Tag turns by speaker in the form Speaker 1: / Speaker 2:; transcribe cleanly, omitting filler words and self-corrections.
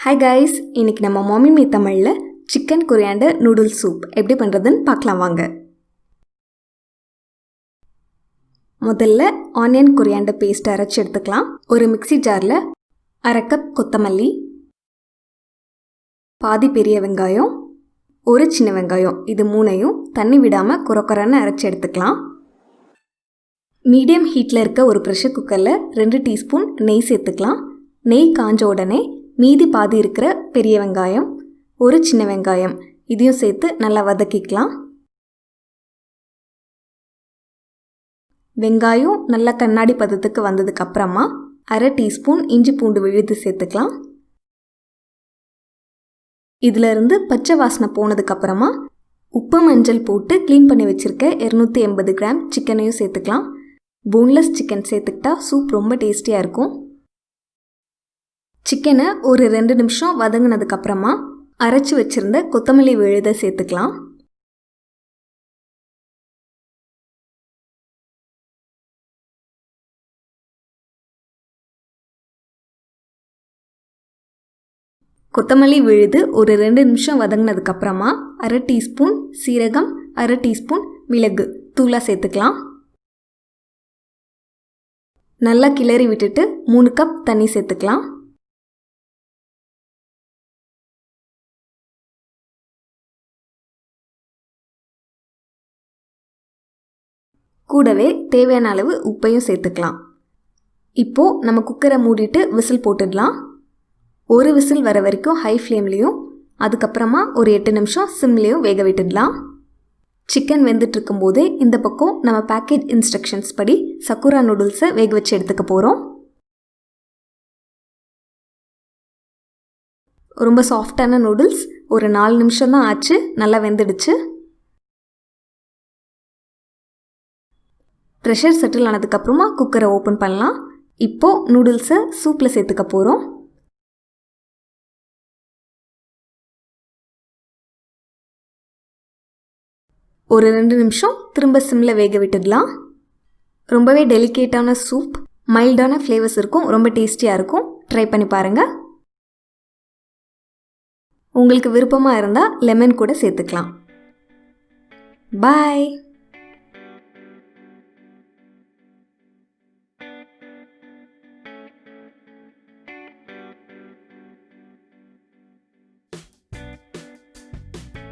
Speaker 1: Hi guys, இன்றைக்கி நம்ம mommymetamil chicken coriander noodles soup எப்படி பண்ணுறதுன்னு பார்க்கலாம் வாங்க. முதல்ல ஆனியன் கொரியாண்டர் பேஸ்ட் அரைச்சி எடுத்துக்கலாம். ஒரு மிக்ஸி ஜாரில் அரை கப் கொத்தமல்லி, பாதி பெரிய வெங்காயம், ஒரு சின்ன வெங்காயம், இது மூணையும் தண்ணி விடாமல் குறக்குறன்னு அரைச்சி எடுத்துக்கலாம். மீடியம் ஹீட்டில் இருக்க ஒரு ப்ரெஷர் குக்கரில் 2 டீஸ்பூன் நெய் சேர்த்துக்கலாம். நெய் காஞ்ச உடனே மீதி பாதி இருக்கிற பெரிய வெங்காயம், ஒரு சின்ன வெங்காயம் இதையும் சேர்த்து நல்லா வதக்கிக்கலாம். வெங்காயம் நல்லா கண்ணாடி பதத்துக்கு வந்ததுக்கு அப்புறமா அரை டீஸ்பூன் இஞ்சி பூண்டு விழுது சேர்த்துக்கலாம். இதிலிருந்து பச்சை வாசனை போனதுக்கப்புறமா உப்பு மஞ்சள் போட்டு க்ளீன் பண்ணி வச்சுருக்க 280 கிராம் சிக்கனையும் சேர்த்துக்கலாம். போன்லெஸ் சிக்கன் சேர்த்துக்கிட்டா சூப் ரொம்ப டேஸ்டியாக இருக்கும். சிக்கனை ஒரு 2 நிமிஷம் வதங்கினதுக்கப்புறமா அரைச்சி வச்சுருந்த கொத்தமல்லி விழுதை சேர்த்துக்கலாம். கொத்தமல்லி விழுது ஒரு 2 நிமிஷம் வதங்கினதுக்கப்புறமா அரை டீஸ்பூன் சீரகம், அரை டீஸ்பூன் மிளகு தூளாக சேர்த்துக்கலாம். நல்லா கிளறி விட்டுட்டு 3 கப் தண்ணி சேர்த்துக்கலாம். கூடவே தேவையான அளவு உப்பையும் சேர்த்துக்கலாம். இப்போது நம்ம குக்கரை மூடிட்டு விசில் போட்டுடலாம். ஒரு விசில் வர வரைக்கும் ஹை ஃப்ளேம்லேயும், அதுக்கப்புறமா ஒரு 8 நிமிஷம் சிம்லேயும் வேக விட்டுடலாம். சிக்கன் வெந்துட்டுருக்கும் போதே இந்த பக்கம் நம்ம பேக்கேஜ் இன்ஸ்ட்ரக்ஷன்ஸ் படி சக்குரா நூடுல்ஸை வேக வச்சு எடுத்துக்க போகிறோம். ரொம்ப சாஃப்டான நூடுல்ஸ், ஒரு 4 நிமிஷம் தான் ஆச்சு, நல்லா வெந்துடுச்சு. ப்ரெஷர் செட்டில் ஆனதுக்கப்புறமா குக்கரை ஓப்பன் பண்ணலாம். இப்போது நூடுல்ஸை சூப்பில் சேர்த்துக்க போகிறோம். ஒரு 2 நிமிஷம் திரும்ப சிம்மில் வேக விட்டுடலாம். ரொம்பவே டெலிகேட்டான சூப், மைல்டான ஃப்ளேவர்ஸ் இருக்கும், ரொம்ப டேஸ்டியாக இருக்கும். ட்ரை பண்ணி பாருங்கள். உங்களுக்கு விருப்பமாக இருந்தால் லெமன் கூட சேர்த்துக்கலாம். பாய்.